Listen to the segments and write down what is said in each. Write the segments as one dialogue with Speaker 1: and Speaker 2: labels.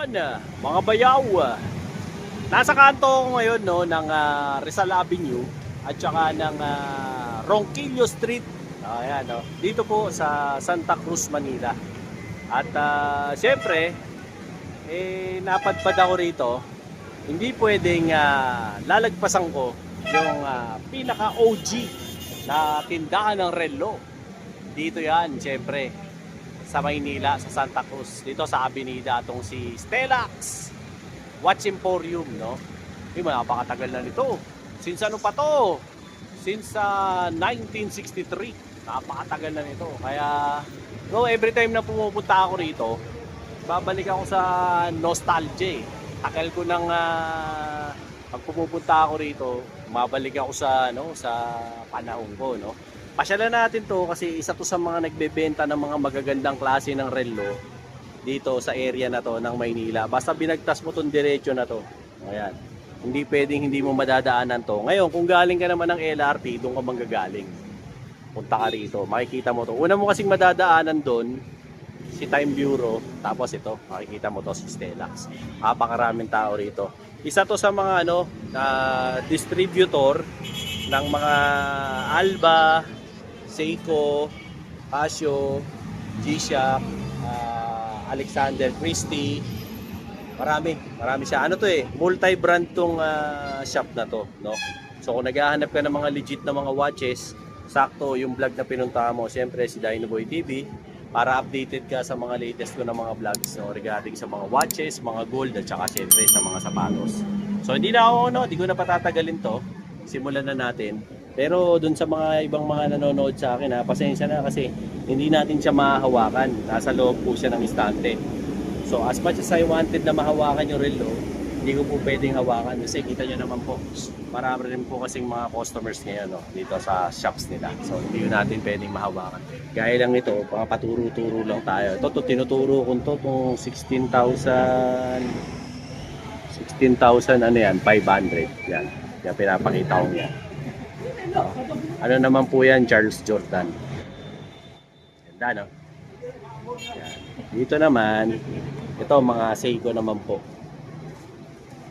Speaker 1: Yan, mga bayaw. Nasa kanto ako ngayon no, ng Rizal Avenue at saka ng Ronquillo Street. Ayan, no, dito po sa Santa Cruz, Manila. At siyempre, napadpad ako rito. Hindi pwedeng lalagpasan ko yung pinaka-OG na tindahan ng relo. Dito yan, siyempre, sa Maynila, sa Santa Cruz. Dito sa Avenida, itong si Stellax Watch Emporium, no? Napakatagal na nito. Since ano pa to? Since 1963. Napakatagal na nito. Kaya, no, every time na pumupunta ako rito, babalik ako sa nostalgia. Tagal ko nang pag pumupunta ako rito, mabalik ako sa panahon ko, no. Pasyalan natin to kasi isa to sa mga nagbebenta ng mga magagandang klase ng relo dito sa area na to ng Maynila. Basta binagtas mo tong diretso na to. Ayan. Hindi pwedeng hindi mo madadaanan to. Ngayon, kung galing ka naman ng LRT, doon ka manggagaling. Punta ka rito, makikita mo to. Una mo kasing madadaanan doon si Time Bureau, tapos ito, makikita mo to si Stellax. Napakaraming tao rito. Isa to sa mga distributor ng mga Alba, Seiko, Casio, G-Shock, Alexander Christie. Marami siya. Ano to multi-brand tong shop na to, no? So kung naghahanap ka ng mga legit na mga watches, sakto yung vlog na pinunta mo, siyempre si Dinoboy TV, para updated ka sa mga latest ko na mga vlogs, no, regarding sa mga watches, mga gold, at saka siyempre sa mga sapatos. So hindi ko na patatagalin to. Simulan na natin. Pero dun sa mga ibang mga nanonood sa akin, pasensya na kasi hindi natin siya mahahawakan. Nasa loob po siya ng istante. So as much as I wanted na mahawakan yung relo, hindi ko po pwedeng hawakan kasi kita nyo naman po, marami rin po kasing mga customers ngayon, no, dito sa shops nila. So hindi natin pwedeng mahawakan. Gaya lang ito, paturo-turo lang tayo. Ito tinuturo ko to, itong 16,000 500 yan. Yan pinapakita ko yan. Ano naman po yan, Charles Jordan. Ganda, no? Yan. Dito naman, ito mga Seiko naman po.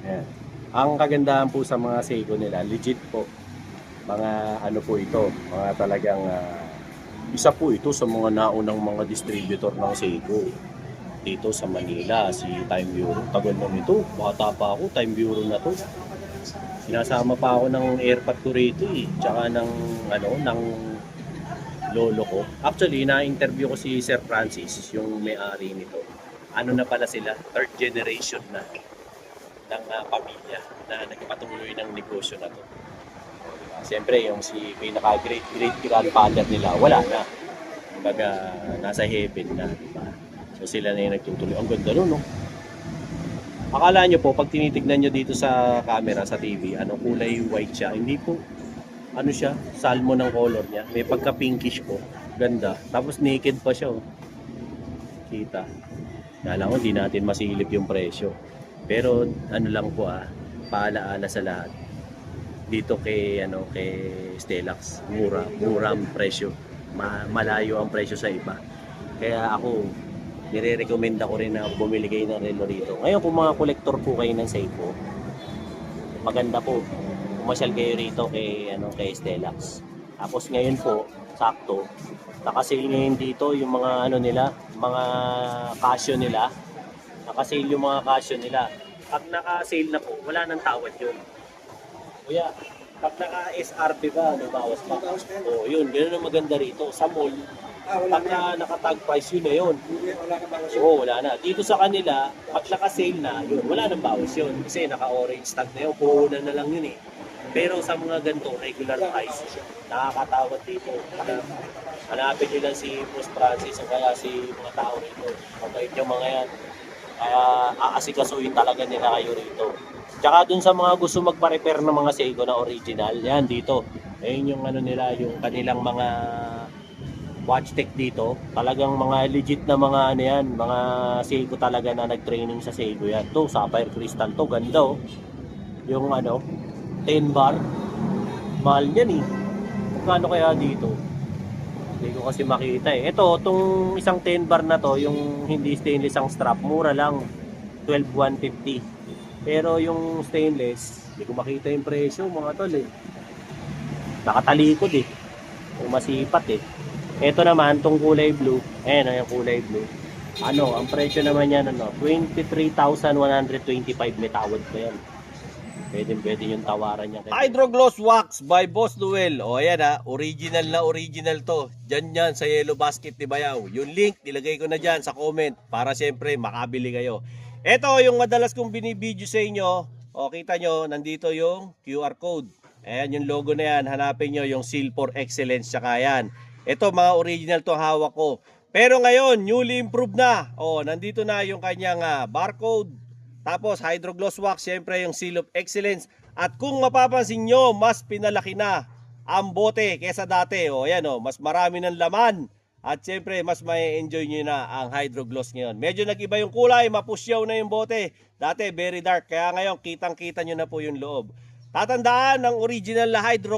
Speaker 1: Yan. Ang kagandahan po sa mga Seiko nila, legit po. Mga ano po ito, mga talagang isa po ito sa mga naunang mga distributor ng Seiko dito sa Manila, si Time Bureau. Tagal na nito, bata pa ako, Time Bureau na to. Sinasama pa ako ng airpot ko rito tsaka ng lolo ko. Actually, na-interview ko si Sir Francis, yung may-ari nito. Ano na pala sila, third generation na ng pamilya na nagpatuloy ng negosyo na to. Siyempre, yung si pinaka-great grandfather nila, wala na. Kumbaga, nasa heaven na, diba? So sila na yung nagtutuloy. Ang ganda nun, no? Akala nyo po, pag tinitignan nyo dito sa camera, sa TV, kulay white siya. Hindi po. Ano siya? Salmon ang color niya. May pagka-pinkish po. Ganda. Tapos naked pa siya, oh. Kita. Kala ko, hindi natin masilip yung presyo. Pero, lang po, paalaala sa lahat. Dito kay Stellax. Mura ang presyo. Malayo ang presyo sa iba. Kaya ako, nire-recommend ako rin na bumili kayo ng relo rito. Ngayon kung mga kolektor po kayo ng Seiko, maganda po. Pumasyal kayo rito kay Stellax. Tapos ngayon po, sakto, naka-sale ngayon dito yung mga mga Casio nila. Naka-sale yung mga Casio nila. Pag naka-sale na po, wala nang tawad yun. Kuya, pag naka-SRP ba, may bawas pa? Oo, yun, ganoon ang maganda rito. Sa mall, pag naka-tag price, yun na yun. Oo, wala na. Dito sa kanila, pag naka-sale na, yun, wala nang bawas yun. Kasi naka-orange tag na yun, puhunan na lang yun . Pero sa mga ganito, regular price, nakakatawad dito. Hanapin nyo lang si Boss Francis o kaya si mga tao rito. Mabait yung mga yan. Aasikasuhin talaga nila kayo rito. Tsaka dun sa mga gusto magpa-repair ng mga Seiko na original, yan dito. Ayun yung nila, yung kanilang mga watch tech dito. Talagang mga legit na mga mga Seiko talaga na nag-training sa Seiko yan. To, sapphire crystal to, ganda oh. Yung 10 bar. Mahal yan . Kano kaya dito? Hindi ko kasi makita . Ito, itong isang 10 bar na to, yung hindi stainless ang strap, mura lang. 12,150. Pero yung stainless, hindi ko makita yung presyo mga tol eh. Nakatalikod eh. Yung masipat eh. Ito naman, tong kulay blue. Ayan yung kulay blue. Ang presyo naman yan, 23,125. May tawad pa yan. Pwede yung tawaran niya. Hydro Gloss Wax by Boss Noel. O ayan original na original to. Diyan sa Yellow Basket ni Bayaw. Yung link, nilagay ko na dyan sa comment para siyempre makabili kayo. Ito yung madalas kong binibideo sa inyo. O kita nyo, nandito yung QR code. Ayan yung logo na yan. Hanapin nyo yung Seal for Excellence. Tsaka yan. Ito mga original to hawak ko. Pero ngayon, newly improved na. O, nandito na yung kanyang barcode. Tapos Hydro Gloss Wax, siyempre yung Seal of Excellence. At kung mapapansin nyo, mas pinalaki na ang bote kesa dati. O yan mas marami ng laman. At siyempre, mas may enjoy nyo na ang Hydro Gloss ngayon. Medyo nag-iba yung kulay, mapusyaw na yung bote. Dati, very dark. Kaya ngayon, kitang-kita nyo na po yung loob. Tatandaan, ng original na Hydro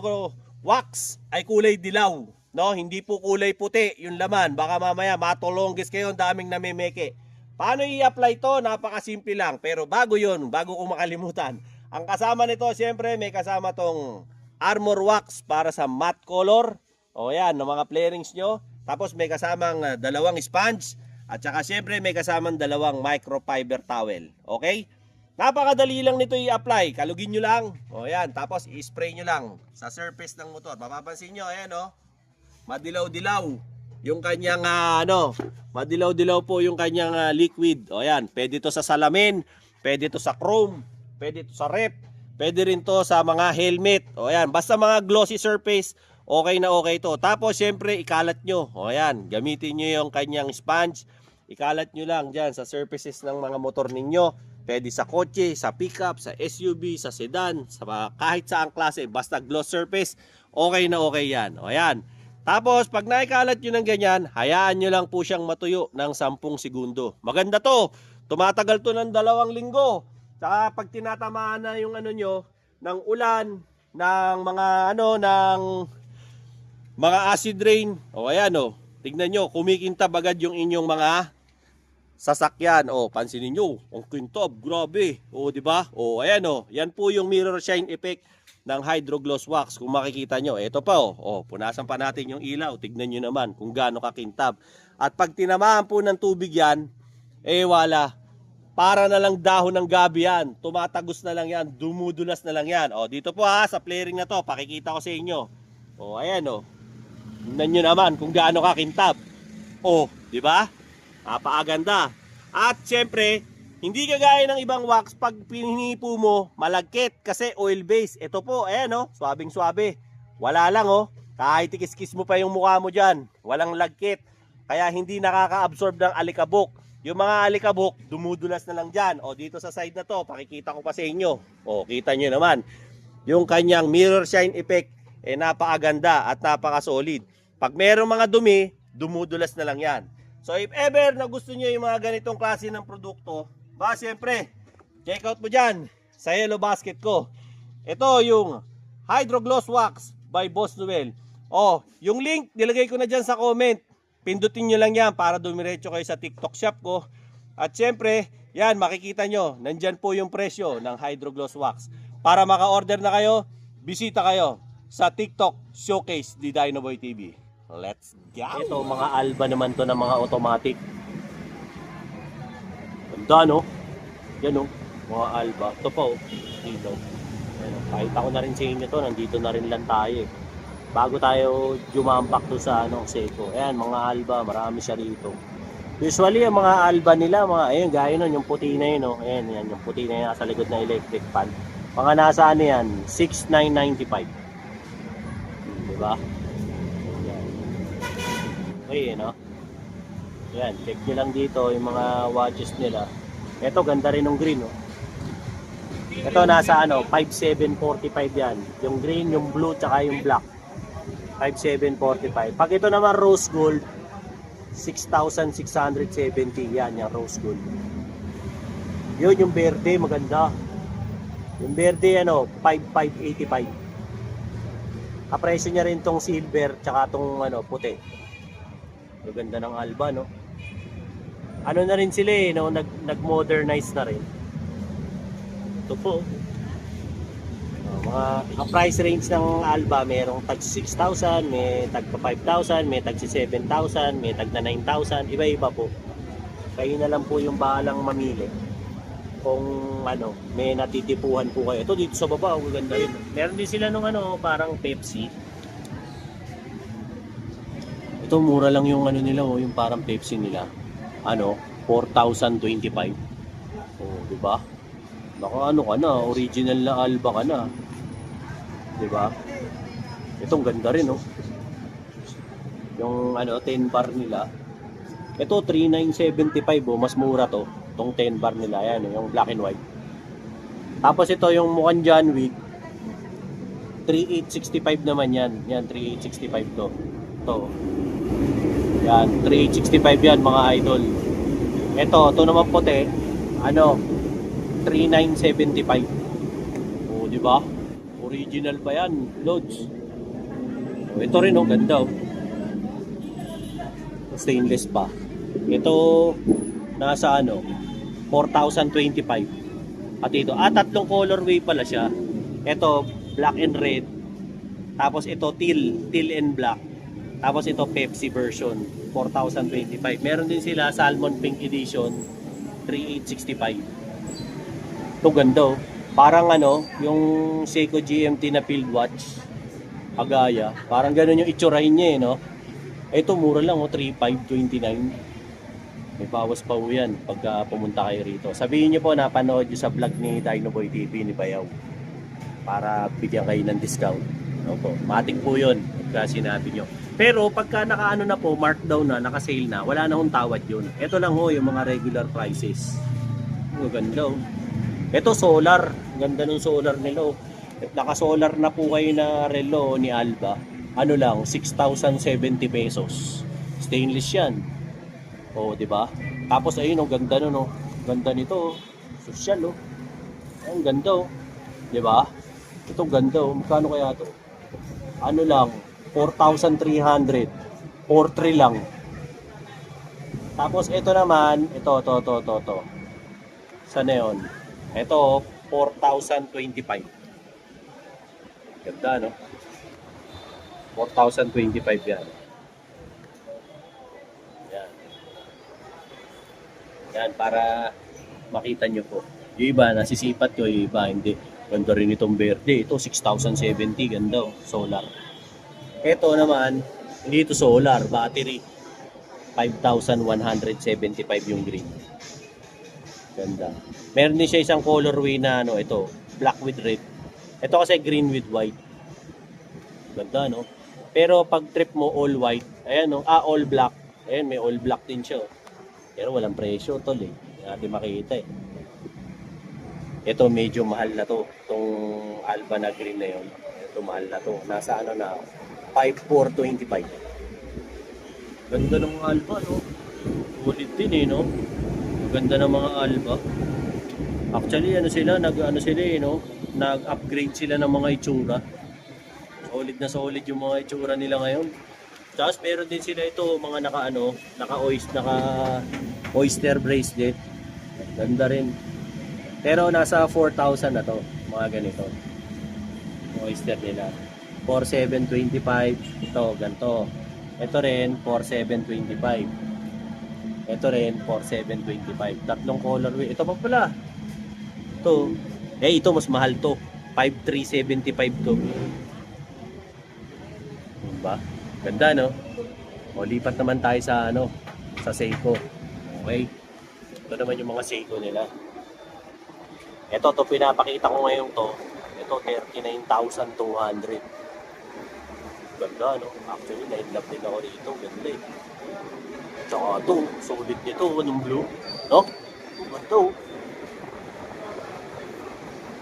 Speaker 1: Wax ay kulay dilaw. No, hindi po kulay puti yung laman. Baka mamaya matulonggis kayo, daming namimeke. Paano i-apply to? Napakasimple lang. Pero bago ko makalimutan. Ang kasama nito, siyempre may kasama tong Armor Wax para sa matte color. O yan, ng mga flarings nyo. Tapos may kasamang dalawang sponge. At saka siyempre may kasamang dalawang microfiber towel. Okay? Napakadali lang nito i-apply. Kalugin nyo lang. O yan, tapos i-spray nyo lang sa surface ng motor. Mapapansin nyo, ayan madilaw-dilaw yung kanyang madilaw-dilaw po yung kanyang liquid. O yan, pwede to sa salamin, pwede to sa chrome, pwede to sa rep, pwede rin to sa mga helmet. O yan, basta mga glossy surface, okay na okay to. Tapos syempre ikalat nyo. O yan, gamitin nyo yung kanyang sponge. Ikalat nyo lang dyan sa surfaces ng mga motor ninyo. Pwede sa kotse, sa pickup, sa SUV, sa sedan, sa kahit saang klase, basta gloss surface, okay na okay yan. O yan. Tapos, pag naikalat nyo ng ganyan, hayaan nyo lang po siyang matuyo ng 10 segundo. Maganda to. Tumatagal to ng 2 linggo. Saka pag tinatamaan na yung nyo, ng ulan, ng mga acid rain. O ayan tignan nyo, kumikintab agad yung inyong mga sasakyan. O, pansinin nyo, ang kintab, grabe. O, di ba? O, ayan yan po yung mirror shine effect ng Hydro Gloss Wax. Kung makikita nyo, ito pa punasan pa natin yung ilaw. Tignan nyo naman kung gaano kakintab. At pag tinamaan po ng tubig yan, wala. Para na lang dahon ng gabi yan. Tumatagos na lang yan, dumudulas na lang yan. Dito po sa flaring na to, pakikita ko sa inyo. Ayan tignan nyo naman kung gaano kakintab. Di ba? Napakaganda. At syempre, hindi kagaya ng ibang wax, pag pinipo mo, malagkit kasi oil base. Ito po, ayan swabing swabe. Wala lang kahit ikis-kis mo pa yung mukha mo dyan, walang lagkit. Kaya hindi nakaka-absorb ng alikabok. Yung mga alikabok, dumudulas na lang dyan. Dito sa side na to, pakikita ko pa sa inyo. Kita nyo naman. Yung kanyang mirror shine effect, napakaganda at napaka-solid. Pag merong mga dumi, dumudulas na lang yan. So if ever na gusto nyo yung mga ganitong klase ng produkto, siyempre, check out mo dyan sa Yellow Basket ko. Ito yung Hydro Gloss Wax by Boss Noel. Yung link, nilagay ko na dyan sa comment. Pindutin nyo lang yan para dumiretso kayo sa TikTok shop ko. At siyempre, yan, makikita nyo, nandyan po yung presyo ng Hydro Gloss Wax. Para maka-order na kayo, bisita kayo sa TikTok Showcase ni Dinoboy TV. Let's go! Ito, mga Alba naman to na mga automatic. Ganda yan mga Alba. Ito pa dito. Kahit ako na rin sa inyo to, nandito na rin lang tayo bago tayo jumambak to sa Seiko. Ayan, mga Alba, marami siya rito. Usually ang mga Alba nila, gaya yung puti na yun ayan, yung puti na yun nasa likod na electric fan. Mga nasa yan, 6,995. Diba? Okay, Ayan, check nyo lang dito yung mga watches nila. Ito, ganda rin ng green, Ito, nasa 5,745 yan. Yung green, yung blue, tsaka yung black. 5,745. Pag ito naman rose gold, 6,670. Yan, yung rose gold. Yun, yung verde, maganda. Yung verde, 5,585. Apresyo niya rin tong silver, tsaka tong puti. Maganda ng Alba, Ano na rin sila eh, no? Nag-modernize na rin. Ito po. Ang price range ng Alba, merong tag 6,000, may tag 5,000, may tag 7,000, may tag na 9,000, iba-iba po. Kayo na lang po yung bahalang mamili. Kung ano, may natitipuhan po kayo. Ito dito sa baba, ang ganda rin. Meron din sila nung ano, parang Pepsi. Ito mura lang yung ano nila, oh, yung parang Pepsi nila. Ano, 4,025. Oh, di ba? Naka ano ka na, original na Alba ka na. Di ba? Itong ganda rin, oh. Yung ano, 10 bar nila. Ito 3,975, oh, mas mura to. Itong 10 bar nila, yan, oh, yung black and white. Tapos ito yung mukhang John Wick. 3,865 naman yan. Yan, 3,865 to. Ito. Yan, 3,865 yan mga idol. Ito naman puti. Ano, 3,975. Oh, di ba? Original pa yan, Lods. Oh, ito rin, oh, ganda, oh. Stainless pa. Ito nasa ano, 4,025. At ito, tatlong colorway pala siya. Ito, black and red. Tapos ito, teal and black. Tapos ito, Pepsi version, 4,025. Meron din sila salmon pink edition, 3,865. Ito ganda, oh. Parang ano, yung Seiko GMT na field watch, Agaya. Parang ganun yung itsurahin niya, no? Ito mura lang, oh, 3,529. May bawas pa po yan pagka pumunta kayo rito. Sabihin niyo po napanood niyo sa vlog ni Dinoboy TV ni Bayaw para bigyan kayo ng discount. Opo, matik po yun pagka sinabi niyo. Pero pagka nakaano na po, markdown na, naka-sale na, wala na hong tawad yun. Ito lang ho yung mga regular prices. Ganda, oh. Ito solar, ganda ng solar nila, oh. Naka-solar na po kayo na relo ni Alba. Ano lang, 6,070 pesos. Stainless yan. Oh, di ba? Tapos ayun, oh, ganda no, no. Ganda nito, oh. Social, oh. Ang ganda, oh. Di ba? Ito ganda, oh. Magkano kaya to? Ano lang, 4,300. 4,3 lang. Tapos ito naman, ito. Sana yun? Ito, 4,025. Ganda, no? 4,025 yan. Yan. Yan, para makita nyo po. Yung iba, nasisipat ko, yung iba, hindi. Ganda rin itong verde. Ito, 6,070. Ganda, oh. Solar. Ito naman, hindi ito solar, battery. 5,175 yung green. Ganda. Meron din siya isang colorway na ano, ito, black with red. Ito kasi green with white. Ganda, no? Pero pag trip mo all white, ayan, no? All black. Ayan, may all black din siya. Pero walang presyo, tol, eh. Hindi natin makita, eh. Ito medyo mahal na to. Itong Alba na green na yun. Ito mahal na to. Nasa ano na, 5,425. Ganda ng Alba, no? Ulit din, eh, no? Ganda ng mga Alba. Actually, ano sila, nag-upgrade sila ng mga itsura. Solid na solid yung mga itsura nila ngayon. Tapos meron din sila ito, mga naka-oyster bracelet. Ganda rin. Pero nasa 4,000 na to, mga ganito. Oyster nila. 4,725. Ito, ganito. Ito rin, 4,725. Ito rin, 4,725. Tatlong colorway. Ito pa pala. Ito. Ito mas mahal to. 5,375 to. Diba? Ganda, no? O, lipat naman tayo sa sa Seiko. Okay? Ito naman yung mga Seiko nila. Ito, pinapakita ko ngayon to. Ito, 39,200. Ganda, no? Actually, na-inlove din ako rito. Ganda, eh. Tsaka ito, solid nito, anong blue. No? Ganda, oh.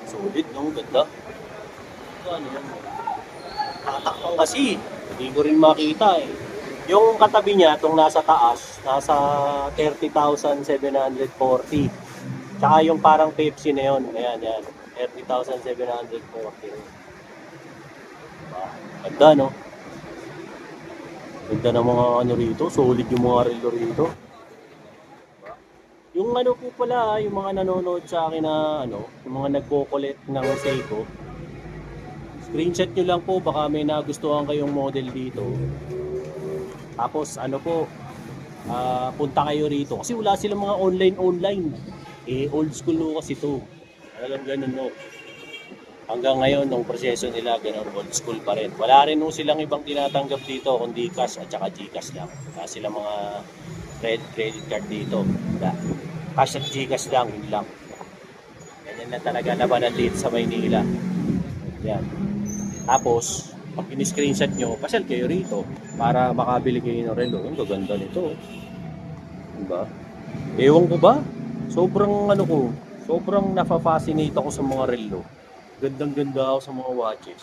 Speaker 1: Solid, no? Ganda. Ito, ano yan? Tatakpan kasi. Hindi ko rin makita, eh. Yung katabi niya, itong nasa taas, nasa 30,740. Tsaka yung parang Pepsi na yun. Ayan, yan. 30,740. Ganda, no? Ganda ng mga ano rito. Solid yung mga relo rito. Yung ano po pala, yung mga nanonood sa akin na ano, yung mga nagko-collect ng Seiko, screenshot nyo lang po, baka may nagustuhan kayong model dito. Tapos ano po, punta kayo rito. Kasi wala silang mga online. Old school no kasi to. Talagang ganun no. Hanggang ngayon, nung proseso nila, ganun, old school pa rin. Wala rin no silang ibang tinatanggap dito, kundi cash at saka Gcash lang. Wala silang mga credit card dito. Wala. Cash at Gcash lang, yun lang. Ganyan na talaga labanan dito sa Maynila. Yan. Tapos, pag in-screenshot nyo, pasyal kayo rito para makabili kayo ng relo. Ang gaganda nito. Diba? Ewan ko ba? Sobrang ano ko, sobrang nafa-fascinate ako sa mga relo. Gandang-ganda ako sa mga watches.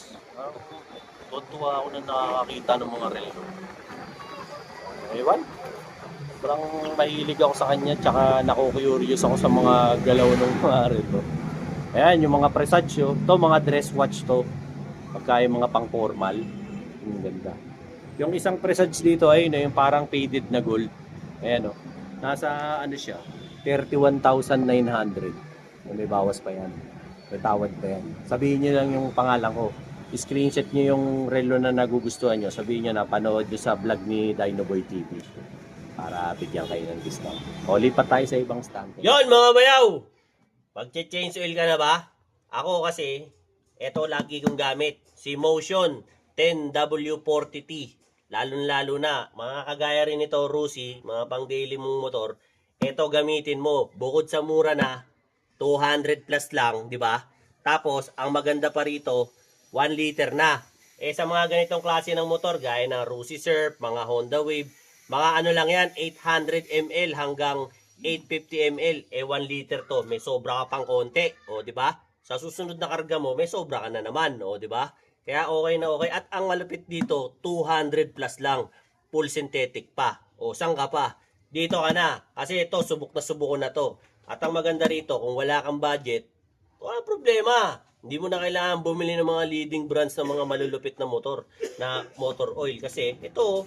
Speaker 1: Tuwa ako na nakakakita ng mga relo. Ewan, sobrang mahilig ako sa kanya tsaka naku-curious ako sa mga galaw ng mga relo. Ayan, yung mga presagyo. To mga dress watch to. Pagka yung mga pang formal. Yung ganda. Yung isang presage dito ay yung parang faded na gold. Ayan o. Nasa ano siya? 31,900. May bawas pa yan. May tawad pa yan. Sabihin nyo lang yung pangalan ko. Screenshot nyo yung relo na nagugustuhan nyo. Sabihin nyo na panood nyo sa vlog ni Dinoboy TV. Para bigyan kayo ng discount. O, lipat tayo sa ibang stand.
Speaker 2: Yon mga bayaw! Magche-change oil ka na ba? Ako kasi, eto lagi kong gamit. Si Motion 10W40T. Lalo-lalo na, mga kagaya rin ito, Rusi, mga pang daily mong motor. Eto gamitin mo. Bukod sa mura na, 200 plus lang, di ba? Tapos, ang maganda pa rito, 1 liter na. Sa mga ganitong klase ng motor, gaya ng Rusi Surf, mga Honda Wave, mga ano lang yan, 800 ml hanggang 850 ml, 1 liter to. May sobra ka pang konti, o di ba? Sa susunod na karga mo, may sobra ka na naman, o di ba? Kaya okay na okay. At ang malupit dito, 200 plus lang. Full synthetic pa. O saan ka pa? Dito ka na. Kasi ito, subok ko na to. At ang maganda rito, kung wala kang budget, walang problema. Hindi mo na kailangan bumili ng mga leading brands ng mga malulupit na motor oil. Kasi ito,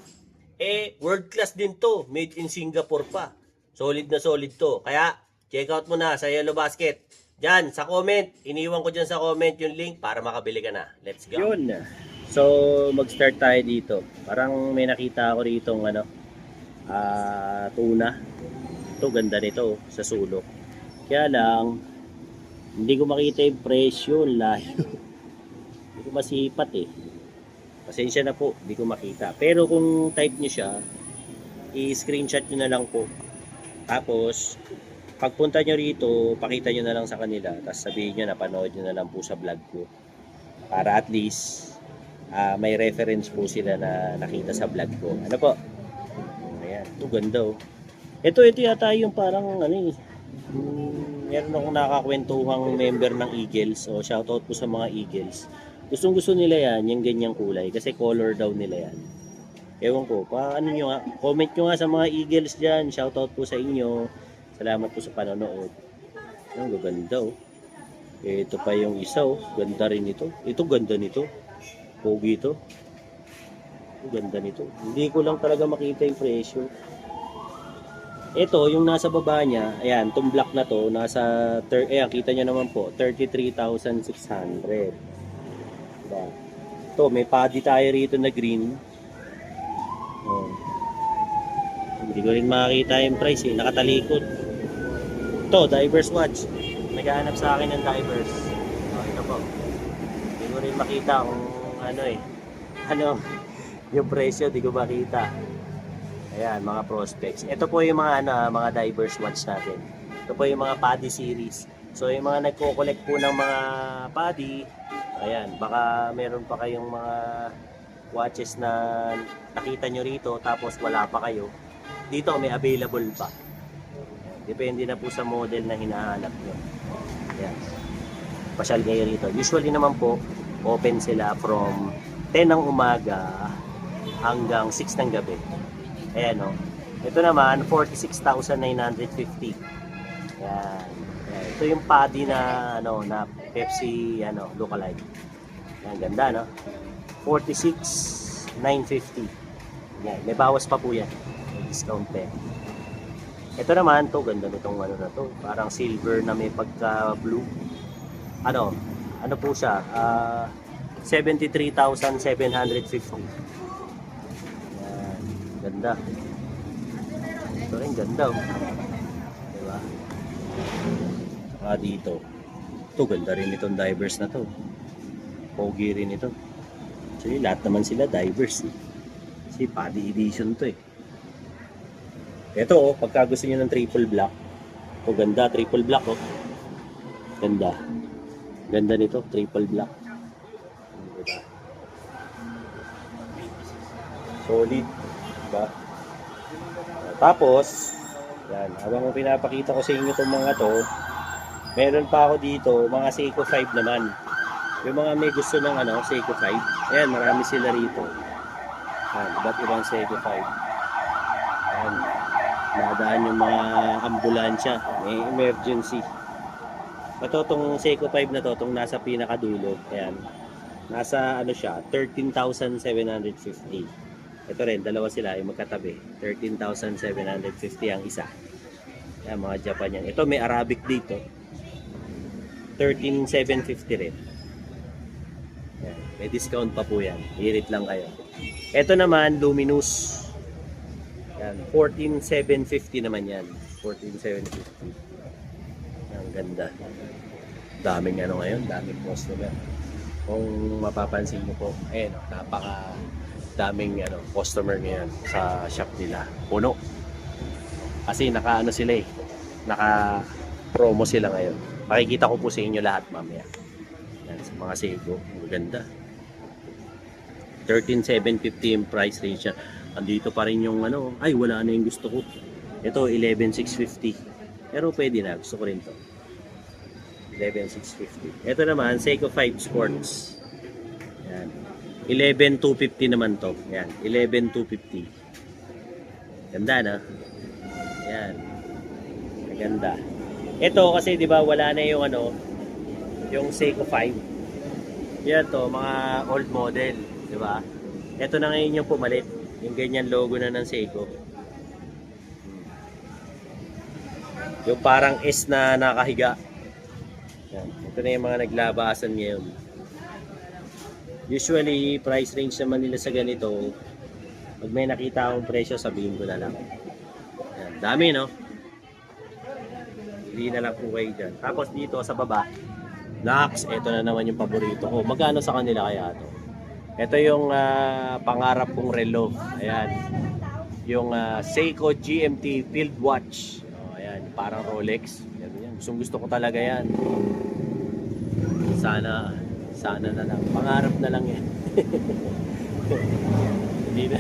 Speaker 2: world class din to. Made in Singapore pa. Solid na solid to. Kaya, check out mo na sa Yellow Basket. Diyan, sa comment. Iniwan ko dyan sa comment yung link para makabili ka na. Let's go.
Speaker 1: Yun. So, mag-start tayo dito. Parang may nakita ako rito ng ano, tuna. Ito, ganda nito sa sulok. Kaya lang, hindi ko makita yung presyo, layo. Hindi ko masipat eh. Pasensya na po, hindi ko makita. Pero kung type nyo siya, i-screenshot nyo na lang po. Tapos, pagpunta nyo rito, pakita nyo na lang sa kanila. Tapos sabihin nyo na, panood nyo na lang po sa vlog ko. Para at least, may reference po sila na nakita sa vlog ko. Ano po? Ayan, ito ganda oh. Ito yata yung parang ano eh. Meron akong nakakwentuhang member ng Eagles. So, shoutout po sa mga Eagles. Gustong-gusto nila yan, yung ganyang kulay. Kasi color daw nila yan. Ewan ko, paano nyo nga. Comment nyo nga sa mga Eagles dyan. Shoutout po sa inyo. Salamat po sa panonood. Ang gaganda oh. Ito pa yung isa oh. Ganda rin ito. Ito ganda nito. Pogi ito. Ganda nito. Hindi ko lang talaga makita yung presyo. Ito, yung nasa baba niya, ayan, itong black na to, nasa, ayan, kita nyo naman po, 33,600. Diba? Ito, may paddy tayo rito na green. Oh. Hindi ko rin makakita yung price eh, nakatalikod. Ito, diver's watch. Naghahanap sa akin ng divers. Oh, ito po. Hindi ko rin makita kung ano eh. Ano, yung presyo, di ko makita. Ayan, mga prospects. Ito po yung mga mga divers watch natin. Ito po yung mga paddy series. So yung mga nagko-collect po ng mga paddy, ayan, baka meron pa kayong mga watches na nakita nyo rito tapos wala pa kayo. Dito may available pa. Depende na po sa model na hinahanap nyo. Ayan. Pasyal kayo rito. Usually naman po, open sila from 10 ng umaga hanggang 6 ng gabi. Ayan o. Ito naman, 46,950. Ayan. Ito yung paddy na, na Pepsi, lookalike. Ayan, ganda, no? 46,950. Ayan, may bawas pa po yan. May discount pa yan.
Speaker 2: Ito naman, to ganda nitong ano na to. Parang silver na may pagka-blue. Ano po siya? 73,750. Yan. Ganda. Ito rin, ganda. Oh. Diba? Saka dito. Ito, ganda rin itong divers na to. Pogi rin ito. Actually, lahat naman sila divers. Eh. Kasi body edition to eh. Ito oh, pagka gusto niyo ng triple black. Ito ganda, triple black oh. Ganda. Ganda nito, triple black. Diba? Solid. Diba? Tapos, yan, habang pinapakita ko sa inyo itong mga to, meron pa ako dito, mga Seiko 5 naman. Yung mga may gusto ng Seiko 5. Ayan, marami sila rito. Ayan, iba't ibang Seiko 5. Ayan, nadaan yung mga ambulansya, may emergency. Ito, itong Seiko 5 na to, itong nasa pinakadulo. Ayan, nasa siya, 13,750. Ito rin, dalawa sila, yung magkatabi. 13,750 ang isa. Ayan, mga Japan yan. Ito, may Arabic dito. 13,750 rin. Ayan, may discount pa po yan. Hirit lang kayo. Ito naman, luminous. Ayan, 14,750 naman yan. 14,750. Ang ganda. Daming ngayon, daming customer. Kung mapapansin niyo po, ayun, napaka daming customer ngayon sa shop nila. Puno. Kasi sila eh. Naka-promo sila ngayon. Makikita ko po sa inyo lahat mamaya. Yan, sa mga Seiko. Ang ganda. 13,750 yung price range niya. Andito pa rin yung ay wala na yung gusto ko. Ito 11,650. Pero pwede na. Gusto ko rin to. 11,650. Ito naman, Seiko 5 Sports. Yan. 11,250 naman to. Yan. 11,250. Ganda na. Yan. Maganda. Ito kasi 'di ba wala na yung yung Seiko 5. Yan to, mga old model, 'di ba? Ito na ngayon yung pumalit. Yung ganyan logo na ng Seiko. Yung parang S na nakahiga. Yan. Ito na yung mga naglabasan ngayon. Usually, price range naman nila sa ganito, pag may nakita akong presyo, sabihin ko na lang. Yan. Dami, no? Hindi na lang po kayo dyan. Tapos dito sa baba, Nax, ito na naman yung paborito ko. Magkano sa kanila kaya ito? Ito yung pangarap kong relo. Ayan. Yung Seiko GMT Field Watch. Ayan, parang Rolex. Yan. Gusto ko talaga yan. Sana na lang. Pangarap na lang yan. hindi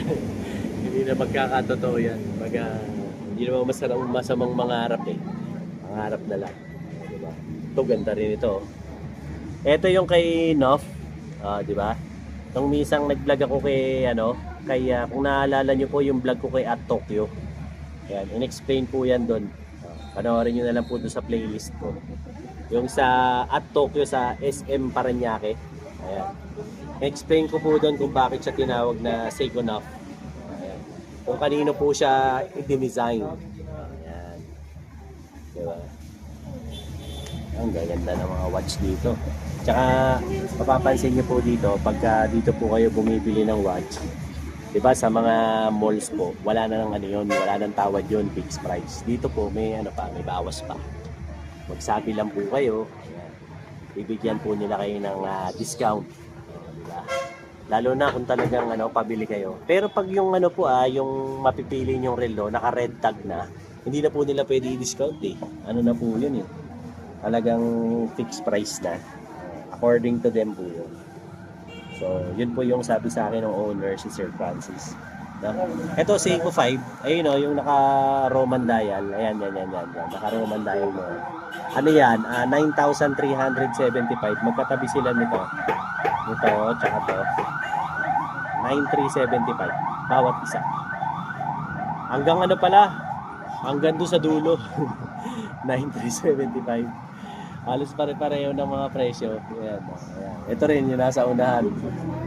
Speaker 2: na magkakatotoo yan. Hindi naman masamang mangarap eh. Pangarap na lang. Diba? Ito, ganda rin ito. Ito yung kay Nof. Diba? Nung misang nag-vlog ako kay kung naalala nyo po yung vlog ko kay At Tokyo. Ayan, in-explain po yan doon. Panoorin nyo na lang po doon sa playlist ko. Yung sa At Tokyo sa SM Parañaque. Ayan. Explain ko po doon kung bakit siya tinawag na Seiko Nof. Ayan. Kung kanino po siya i-design. Ayan. Diba? Ang gaganda ng mga watch dito. Tsaka mapapansin niyo po dito, pagka dito po kayo bumibili ng watch, diba sa mga malls po, wala na ng yun, wala nang tawad yun, fixed price. Dito po may may bawas pa. Magsabi lang po kayo, bibigyan po nila kayo ng discount. Diba? Lalo na kung talagang pabili kayo. Pero pag yung yung mapipili yung relo, naka-red tag na, hindi na po nila pwede i-discount eh. Na po yun eh. Talagang fixed price na. According to them po yun. So, yun po yung sabi sa akin ng owner, si Sir Francis. Ito, Seiko 5. Ayun yung naka-Roman dial. Ayan. Naka-Roman dial mo. Yan? 9,375. Magkatabi sila nito. Ito, tsaka to. 9,375. Bawat isa. Hanggang hanggang doon sa dulo. 9,375. Halos pare-pareho ng mga presyo. Ayan. Ito rin yung nasa unahan.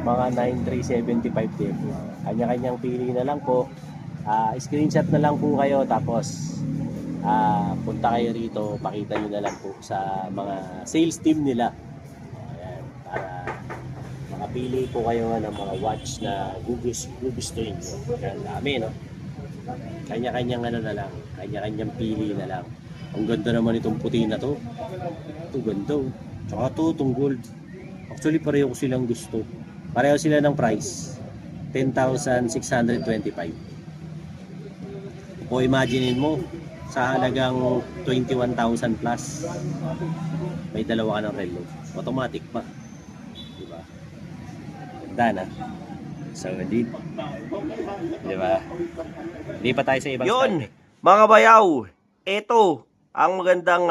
Speaker 2: Mga 9,375 din. Kanya-kanyang pili na lang po. Screenshot na lang po kayo. Tapos
Speaker 1: punta kayo rito, pakita nyo na lang po sa mga sales team nila. Ayan, para makapili po kayo ng mga watch na gugustuhin nyo. Yan, dami, no? Kanya-kanyang ano na lang, kanya-kanyang pili na lang. Ang ganda naman itong puti na to. Ito ganda, oh. Tsaka to, itong gold. Actually, pareho ko silang gusto. Pareho sila ng price. 10,625. O imaginein mo, sa halagang 21,000 plus, may dalawa ka ng relo. Automatic pa. Diba? Ganda na. So, diba? Hindi pa tayo sa ibang
Speaker 2: Yun,
Speaker 1: style, eh.
Speaker 2: mga bayaw, ito ang magandang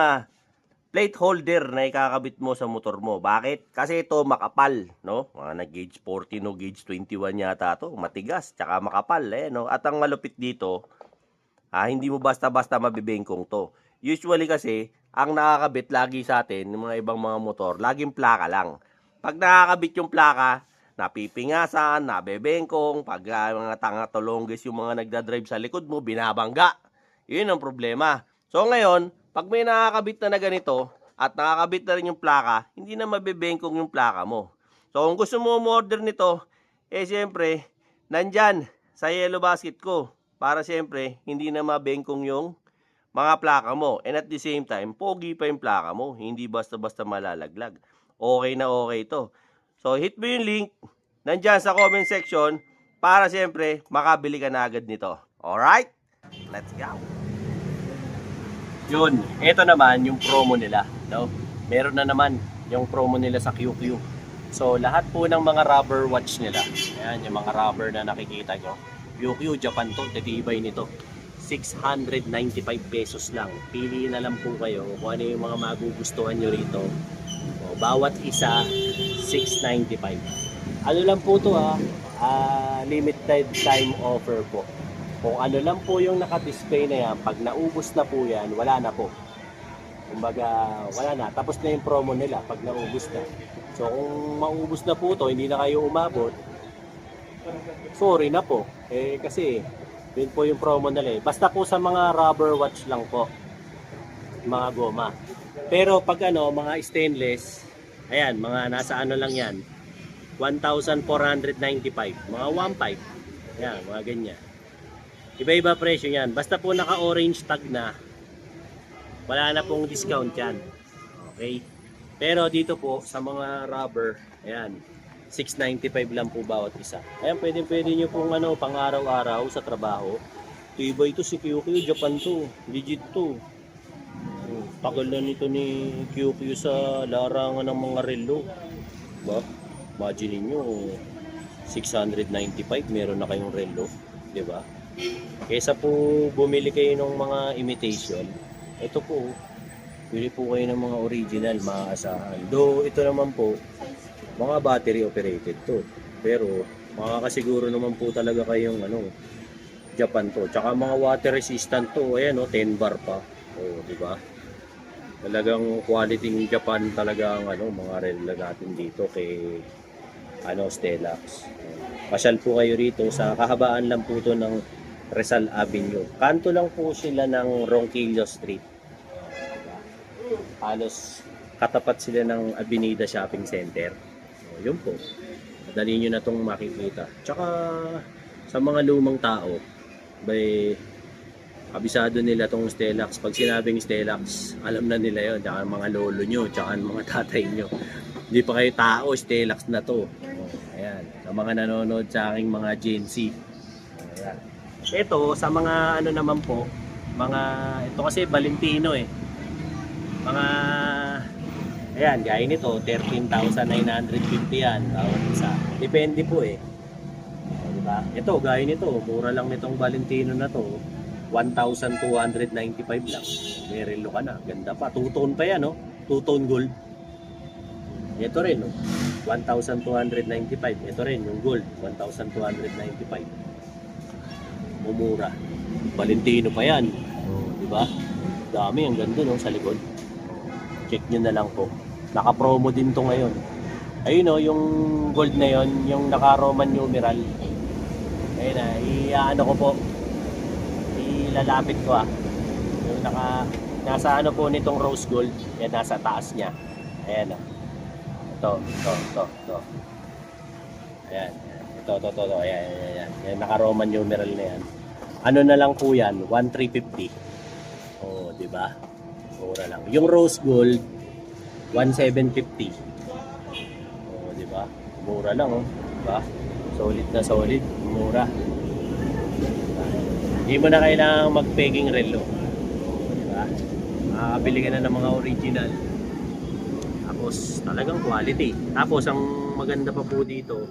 Speaker 2: plate holder na ikakabit mo sa motor mo. Bakit? Kasi ito makapal, no? Mga nag-gauge 40 no, gauge 21 yata to, matigas, tsaka makapal, no? At ang malupit dito, hindi mo basta-basta mabibengkong to. Usually kasi, ang nakakabit lagi sa atin, ng mga ibang mga motor, laging plaka lang. Pag nakakabit yung plaka, napipingasan, nabebengkong, pag mga tanga-tolongges yung mga nagdadrive sa likod mo, binabangga. Yun ang problema. So ngayon, pag may nakakabit na ganito, at nakakabit na rin yung plaka, hindi na mabibengkong yung plaka mo. So kung gusto mo order nito, siyempre, nandyan sa yellow basket ko. Para siyempre, hindi na mabengkong yung mga plaka mo. And at the same time, pogi pa yung plaka mo. Hindi basta-basta malalaglag. Okay na okay to. So hit mo yung link, nandyan sa comment section, para siyempre, makabili ka na agad nito. Alright? Let's go!
Speaker 1: Yun, ito naman yung promo nila, no? Meron na naman yung promo nila sa QQ. So, lahat po ng mga rubber watch nila, ayan, yung mga rubber na nakikita nyo, QQ, Japan to, titibay nito. 695 pesos lang. Pili na lang po kayo kung ano yung mga magugustuhan nyo rito. O, bawat isa, 695. Ano lang po to limited time offer po. Kung ano lang po yung naka-display na yan, pag naubos na po yan, wala na po. Kumbaga, wala na. Tapos na yung promo nila pag naubos na. So, kung maubos na po to, hindi na kayo umabot, sorry na po. Kasi, yun po yung promo nila. Basta po sa mga rubber watch lang po, mga goma. Pero pag mga stainless, ayan, mga nasa ano lang yan, 1,495, mga 1,500. Ayan, mga ganyan. Iba-iba presyo yan. Basta po naka-orange tag na, wala na pong discount yan. Okay? Pero dito po, sa mga rubber, ayan, 695 lang po bawat isa. Ayan, pwede nyo pong pang araw-araw sa trabaho. Iba ito si QQ, Japan to. Legit to. Tagal na nito ni QQ sa larangan ng mga relo. Diba? Imagine nyo, 695, meron na kayong relo. Diba? Kesa po bumili kayo ng mga imitation, ito po, bili po kayo ng mga original, maaasahan. Though ito naman po, mga battery operated to. Pero makakasiguro naman po talaga kayong Japan to. Tsaka mga water resistant to. Ayan 10 bar pa. Di ba? Talagang quality ng Japan talaga ang mga relo natin dito kay Stellax. Pasyal po kayo rito sa kahabaan lang po to ng Rizal Avenue. Kanto lang po sila ng Ronquillo Street. Halos katapat sila ng Avenida Shopping Center. Yun po. Madali nyo na itong makikita. Tsaka sa mga lumang tao, kabisado nila itong Stellax. Pag sinabing Stellax, alam na nila yun. Tsaka mga lolo nyo, tsaka mga tatay nyo. Hindi pa kayo tao, Stellax na to. Ayan. Sa mga nanonood sa aking mga Gen Z. Ayan. Ito, sa mga naman po, ito kasi Valentino mga, ayan, gaya nito, 13,950 yan, bawat isa. Depende po diba? Ito, gaya nito, mura lang nitong Valentino na to, 1,295 lang. May relo ka na, ganda pa, two-tone pa yan, two-tone gold. Ito rin, 1,295. Ito rin, yung gold, 1,295. Mumura. Valentino pa yan. Di ba? Dami, ang ganda sa likod. Check nyo na lang po. Naka-promo din to ngayon. Ayun yung gold na yon, yung naka-Roman numeral. Ayun ko po. Ilalapit ko Yung nasa ano po nitong rose gold, yan nasa taas niya. Ayan oh. Ito. Ayan. Ito. Ayan. Yan, naka-Roman numeral na yan. Ano na lang po yan? 1,350. Oh, di ba? Mura lang. Yung rose gold, 1,750. Oh, di ba? Mura lang, oh. Di ba? Solid na solid. Mura. Hindi mo na kailangang mag-pegging relo. Oh, di ba? Makakabili ka na ng mga original. Tapos, talagang quality. Tapos, ang maganda pa po dito,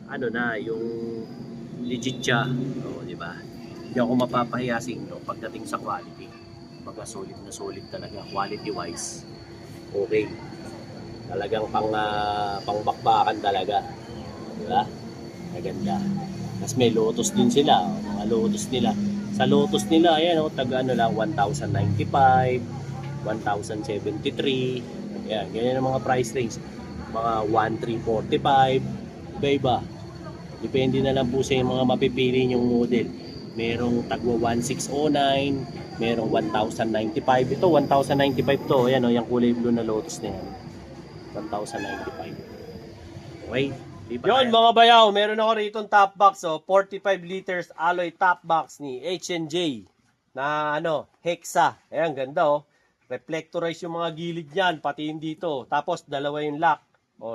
Speaker 1: ano na, yung legit siya. Oh, di ba? Hindi ako mapapahiya sa inyo pagdating sa quality. Baga solid na solid talaga, quality wise. Okay. Talagang pangbakbakan talaga. Di ba? Maganda. Tapos may lotus din sila, mga lotus nila. Sa lotus nila, ayan, taga ano lang, 1,095, 1,073. Ayan, ganyan ang mga price range. Mga 1,345, iba-iba. Depende na lang po sa mga mapipili yung model. Merong tagwa 1,609, merong 1,095. Ito, 1,095 to. Ayan o, yung kulay blue na lotus na yan. 1,095. Okay. Yon mga bayaw, meron ako rito top box, 45 liters alloy top box ni H&J na ano, Hexa. Ayan, ganda oh. Reflectorize yung mga gilid niyan, pati yung dito. Tapos dalawa yung lock.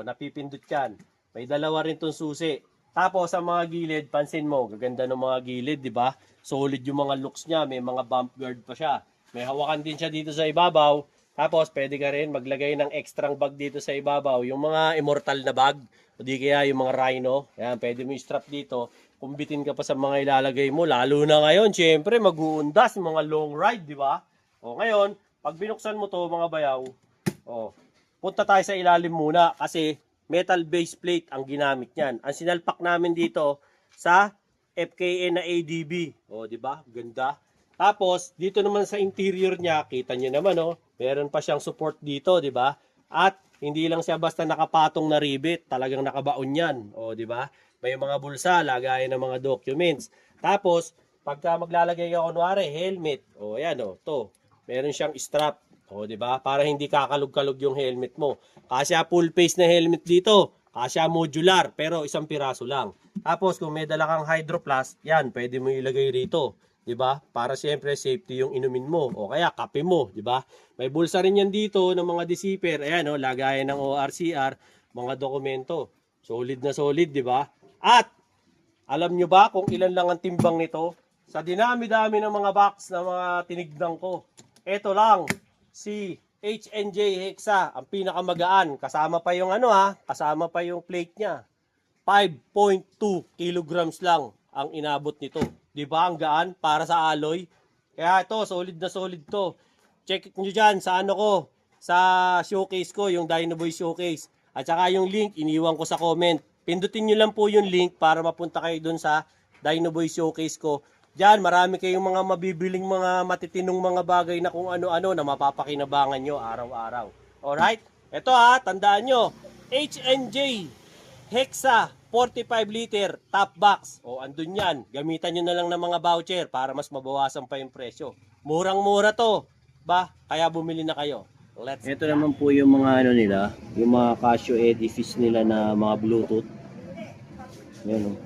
Speaker 1: Napipindot yan. May dalawa rin tong susi. Tapos sa mga gilid, pansin mo, gaganda ng mga gilid, di ba? Solid yung mga looks niya, may mga bump guard pa siya. May hawakan din siya dito sa ibabaw. Tapos pwede ka rin maglagay ng extra bag dito sa ibabaw, yung mga immortal na bag, o di kaya yung mga rhino. Yan, pwede mo i-strap dito. Kumbitin ka pa sa mga ilalagay mo, lalo na ngayon, syempre mag-uundas, mga long ride, di ba? Ngayon, pag binuksan mo to mga bayaw, punta tayo sa ilalim muna kasi metal base plate ang ginamit niyan. Ang sinalpak namin dito sa FKN na ADB. Di ba? Ganda. Tapos, dito naman sa interior niya, kita niyo naman, meron pa siyang support dito, di ba? At hindi lang siya basta nakapatong na rivet, talagang nakabaon yan. Di ba? May mga bulsa, lagayan ng mga documents. Tapos, pagka maglalagay ka kunwari, helmet. Ayan, to. Meron siyang strap. Di ba? Para hindi kakalog-kalog yung helmet mo. Kasya full face na helmet dito. Kasya modular, pero isang piraso lang. Tapos, kung may dala kang hydroplast, yan, pwede mo ilagay rito. 'Di ba? Para siyempre safety yung inumin mo o kaya kape mo, 'di ba? May bulsa rin yan dito ng mga decipher. Ayan lagayan ng ORCR, mga dokumento. Solid na solid, 'di ba? At alam nyo ba kung ilan lang ang timbang nito? Sa dinami-dami ng mga box na mga tinignan ko. Ito lang si H&J Hexa, ang pinakamagaan. Kasama pa yung kasama pa yung plate niya. 5.2 kilograms lang ang inabot nito. Di ba ang gaan para sa alloy? Kaya ito, solid na solid to. Check nyo dyan sa sa showcase ko, yung Dynoboy showcase. At saka yung link, iniwan ko sa comment. Pindutin nyo lang po yung link para mapunta kayo dun sa Dynoboy showcase ko. Diyan, marami kayong mga mabibiling mga matitinong mga bagay na kung ano-ano na mapapakinabangan nyo araw-araw. Alright? Ito tandaan nyo. H&J Hexa 45 liter top box. Andun yan. Gamitan nyo na lang ng mga voucher para mas mabawasan pa yung presyo. Murang-mura to. Kaya bumili na kayo. Ito naman po yung mga nila, yung mga Casio Edifice nila na mga Bluetooth. Yan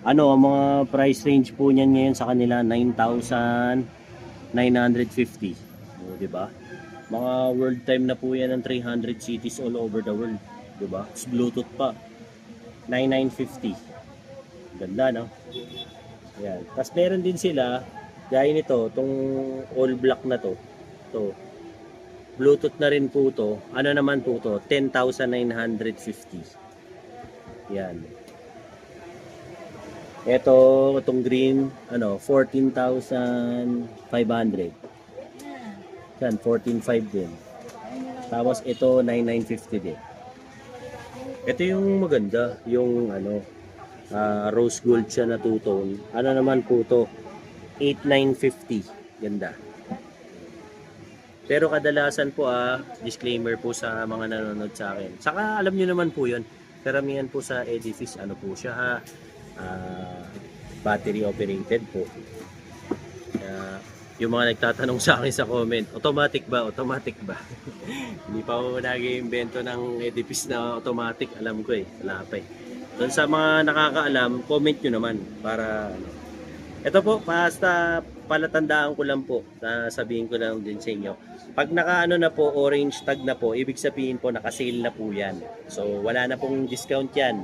Speaker 1: ang mga price range po niyan ngayon sa kanila 9,950. Di ba? Mga world time na po yan ng 300 cities all over the world. Di ba? Bluetooth pa. 9,950. Ganda, no? Ayan. Tapos meron din sila, gaya nito, itong all black na to. Bluetooth na rin po to. Ano naman po to? 10,950. Yan. Itong green, 14,500. Yan, 14,500 din. Tapos ito, 9,950 din. Ito yung maganda, yung rose gold siya na two-tone. Ano naman po to? 8,950. Ganda. Pero kadalasan po disclaimer po sa mga nanonood sa akin. Saka alam niyo naman po 'yon. Karamihan po sa Edifice po siya battery operated po. Yung mga nagtatanong sa akin sa comment, automatic ba? Automatic ba? Hindi pa ako nag-iimbento ng edifice na automatic. Alam ko eh. Wala pa eh. Doon sa mga nakakaalam, comment nyo naman para ano. Ito po, basta palatandaan ko lang po. Sabihin ko lang din sa inyo. Pag naka ano na po, orange tag na po, ibig sabihin po naka-sale na po yan. So wala na pong discount yan.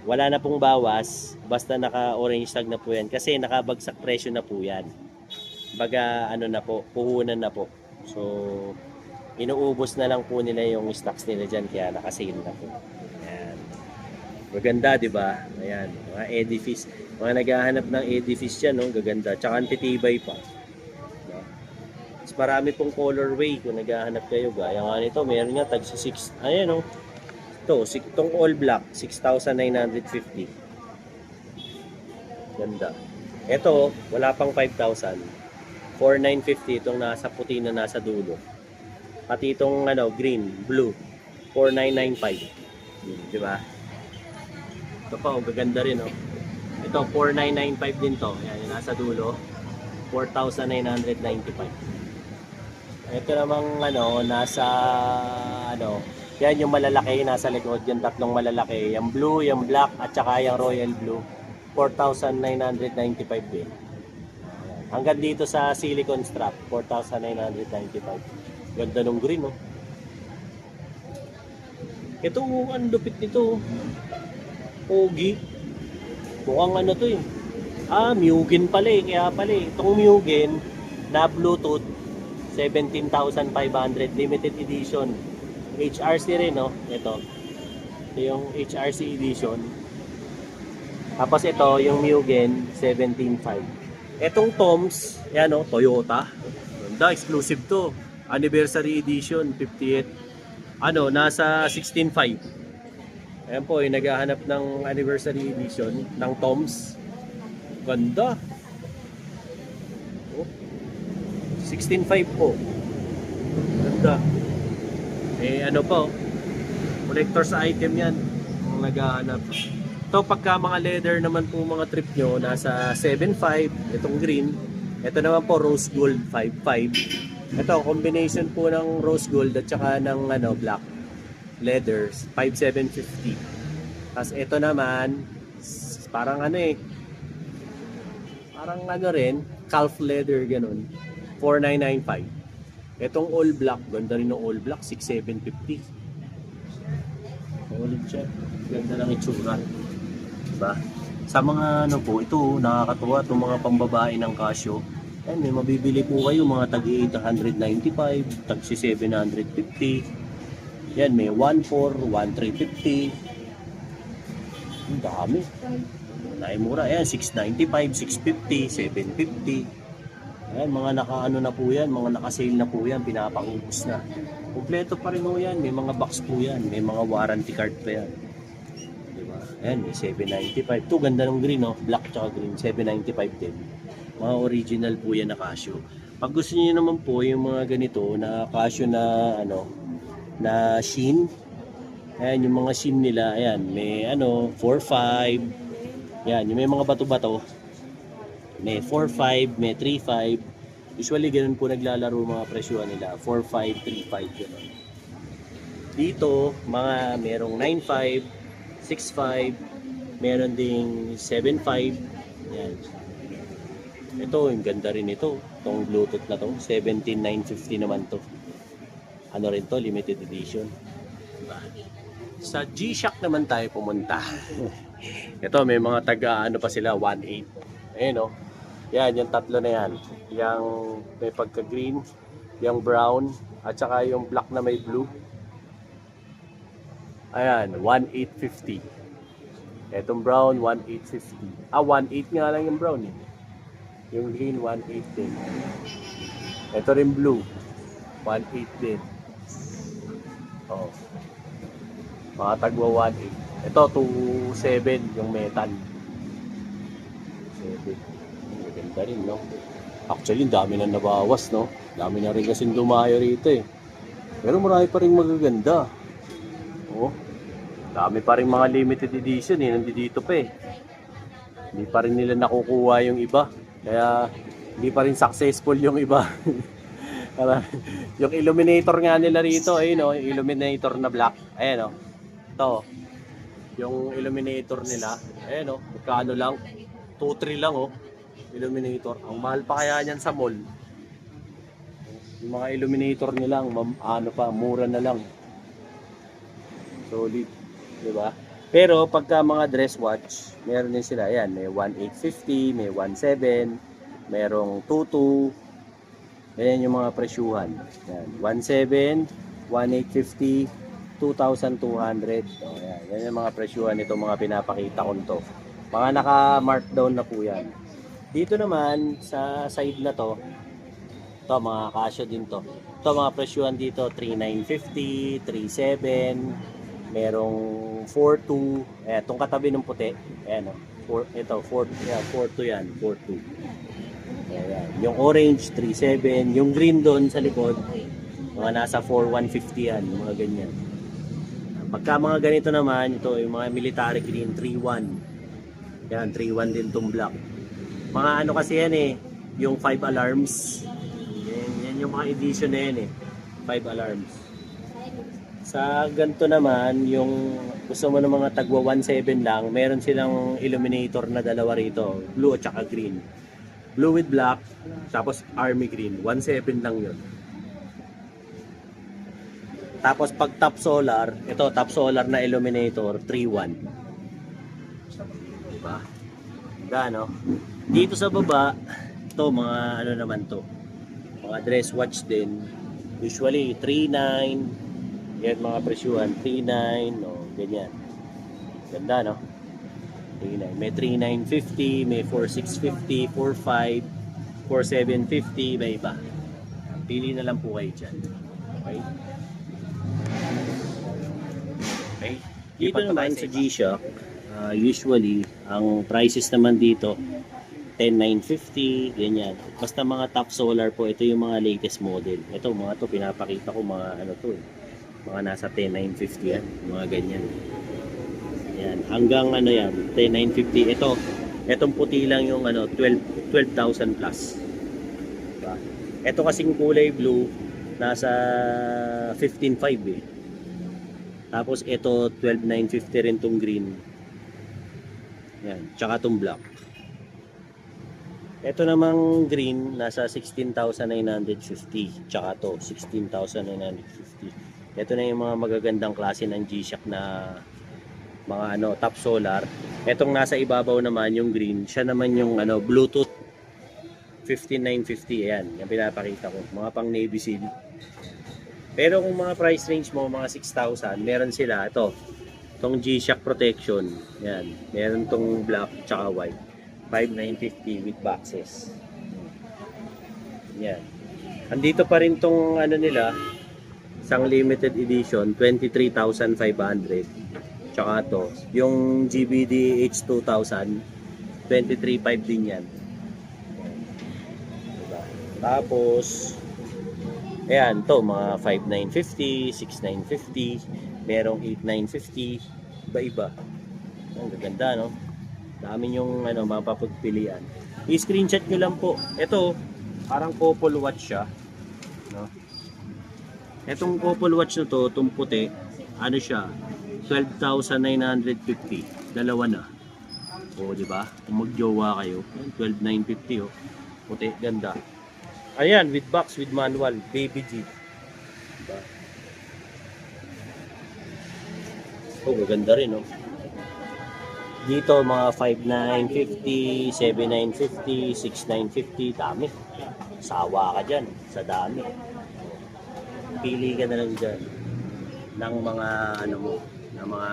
Speaker 1: Wala na pong bawas. Basta naka-orange tag na po yan. Kasi nakabagsak presyo na po yan. Baga ano na po, puhunan na po. So inuubos na lang po nila yung stocks nila dyan kaya naka-sale na po. Ayan. Maganda, di ba? Ayan, mga edifice. Mga naghahanap ng edifice dyan, no? Gaganda. Tsaka antitibay pa. No? Mas marami pong colorway kung naghahanap kayo. Gaya nga nito, meron nga tag sa 6. Ayan, no? Ito, itong all black, 6,950. Ganda. Ito, wala pang 5,000. 4,950 itong nasa puti na nasa dulo. Pati itong ano, green, blue, 4,995. Di ba? Ito pa, gaganda rin, oh. Ito, 4,995 din to. Yan, yung nasa dulo, 4,995. Ito namang ano, nasa ano, yan yung malalaki, nasa likod, yung tatlong malalaki. Yung blue, yung black, at saka yung royal blue, 4,995 din. Hanggang dito sa silicone strap, 4,995. Ganda nung green, oh. Ito, ang lupit nito. Pogi. Mukhang ano to eh. Mugen pala eh. Kaya pala eh. Itong Mugen na Bluetooth, 17,500 limited edition. HRC rin, no? Ito. Ito yung HRC edition. Tapos ito, yung Mugen, 17,500. Etong Toms, yan o, Toyota. Ganda, exclusive to. Anniversary edition, 50th. Ano, nasa 16.5. Ayan po, yung naghahanap ng anniversary edition ng Toms. Ganda. Oh. 16.5 po. Ganda. Eh, ano po, collector's item yan. Ang naghahanap. Ito, pagka mga leather naman po mga trip nyo, nasa 7.5, itong green. Ito naman po, rose gold, 5.5. Ito, combination po ng rose gold at saka ng ano, black leathers, 5,750. Tapos ito naman, parang ano eh, parang ano rin, calf leather, ganun, 4,995. Itong all black, ganda rin ng all black, 6,750. Ulit siya, ganda ng itsura. Diba? Sa mga ano po, ito nakakatuwa itong mga pambabae ng Casio. Ayan, may mabibili po kayo mga tag 895, tag 750. Yan, may 1.4, 1.350. Ang dami. Naimura. Ayan, 695, 650, 750. Ayan, mga nakaano na po yan, mga nakasale na po yan, pinapangubos na. Kompleto pa rin po yan, may mga box po yan, may mga warranty card pa yan. Ayan, may 795. Ito, ganda ng green, no? Black tsaka green, 795 din. Mga original po yan na Casio. Pag gusto niyo naman po yung mga ganito na Casio na ano, na sheen. Ayan, yung mga sheen nila, ayan, may ano, 4.5. Ayan, yung may mga bato-bato. May 4.5, may 3.5. Usually, ganun po naglalaro mga presyuhan nila. 4.5, 3.5, gano'n. Dito, mga merong 9.5, 6.5, meron ding 7.5. Yan. Ito, yung ganda rin ito. Itong Bluetooth na to, 17,950 naman to. Ano rin to, limited edition. Diba? Sa G-Shock naman tayo pumunta. Ito, may mga taga, ano pa sila, 1.8. Ayun o. Yan, yung tatlo na yan. Yung may pagka-green, yung brown, at saka yung black na may blue. Ayan, 1,850. Etong brown, 1,850. 1,800 nga lang yung brown eh. Yung green, 1,800 din. Ito rin blue, 1,800 din. Oh. Mga tagwa 1,800. Ito, 2,700 yung metal. 7. Maganda rin, no? Actually, dami na nabawas, no? Dami na rin kasing dumayo rito eh. Pero marami pa rin magaganda. Oh. Dami pa rin mga limited edition eh, nandito pa eh. Hindi pa rin nila nakukuha yung iba. Kaya Hindi pa rin successful yung iba. Yung illuminator nga nila rito, ayun oh, yung illuminator na black. Ayan oh. Ito. Yung illuminator nila, ayan oh, magkano lang? 2-3 lang oh. Illuminator. Ang mahal pa kaya niyan sa mall. Yung mga illuminator nila, ano pa, mura na lang. Solid, 'di ba? Pero pagka mga dress watch, meron din sila. Ayan, may 1850, may 17, merong 22. Ayan yung mga presyuhan. Ayan, 17, 1850, 2,200. So, ayan, yan yung mga presyuhan nito, mga pinapakita ko nito. Mga naka-markdown na po yan. Dito naman, sa side na to, ito mga Casio din to. Ito mga presyuhan dito, 3,950, 3,700, merong 4.2, eh, itong katabi ng puti, ayan o, ito, 4.2 yan, 4.2. Ayan. Yung orange, 3.7, yung green doon sa likod, mga nasa 4.150 yan, mga ganyan. Pagka mga ganito naman, ito yung mga military green, 3.1. Yan, 3.1 din itong black. Mga ano kasi yan eh, yung 5 alarms. Yan yung mga edition na yan eh, 5 alarms. Sa ganito naman, yung gusto mo ng mga tagwa 1.7 lang, meron silang illuminator na dalawa rito, blue at saka green. Blue with black, tapos army green, 1.7 lang yun. Tapos pag top solar, ito top solar na illuminator, 3.1. Diba? Gano? Dito sa baba, ito mga ano naman to, mga dress watch din, usually 3.9. Yan mga presyuhan, 3.9, no, ganyan. Ganda, no? 3.9. May 3.950, may 4.650, 4.5, 4.750, may iba. Pili na lang po kayo dyan. Okay? Okay. Dito naman sa G-Shock, usually, ang prices naman dito, 10,950, ganyan. Basta mga top solar po, ito yung mga latest model. Ito, mga to, pinapakita ko mga ano to eh. Mga nasa 10,950 yan, mga ganyan. Yan, hanggang ano yan, 10,950. Etong puti lang yung ano, 12,000 plus. Diba? Ito kasing kulay blue, nasa 15,500 eh. Tapos ito, 12,950 rin tong green. Yan, tsaka tong black. Ito namang green, nasa 16,950. Tsaka to, 16,950. Ito na yung mga magagandang klase ng G-Shock na mga ano, top solar. Etong nasa ibabaw naman yung green, siya naman yung ano, Bluetooth 15,950. Ayan, yung pinapakita ko, mga pang Navy Seal. Pero kung mga price range mo, mga 6,000, meron sila ito. Itong G-Shock protection. Ayan, meron tong black tsaka white. 5,950 with boxes. Ayan. Andito pa rin tong ano nila, isang limited edition, 23,500. Tsaka to, yung GBD H2000, 23,500 din yan. Diba? Tapos, ayan, to, mga 5,950, 6,950, merong 8,950, iba-iba. Ang gaganda, no? Dami yung ano, mapapagpilian. I-screenshot nyo lang po. Ito, parang couple watch siya. No? Etong couple watch na to, itong puti, ano siya, 12,950. Dalawa na. O, di ba? Kung magjowa kayo, 12,950 oh. Puti, ganda. Ayan, with box, with manual, baby G. Diba? Oh, ganda rin oh. Dito mga 5,950, 7,950, 6,950, dami. Sawa ka dyan sa dami. Pili ka na lang dyan ng mga ano mo, ng mga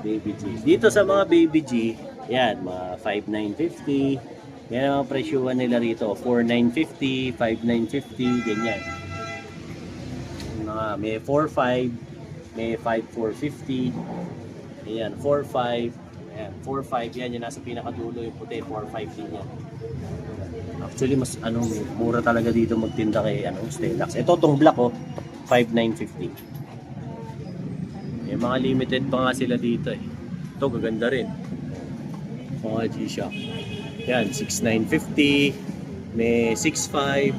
Speaker 1: baby G. Dito sa mga baby G, yan, mga 5,950. Yan ang mga presyuhan nila rito. 4,950, 5,950, ganyan. Mga may 4,500, may 5,450. Ayan, 4,500. Ayan, 4,500. Yan, yung nasa pinakadulo yung puti. 4,500 din yan. Actually, mas ano, mura talaga dito magtinda kay Stellax. Ito, tong black, oh, 5,950. Yung mga limited pa nga sila dito, eh. Ito, gaganda rin. Mga G-Shock. Yan, 6,950. May 6.5,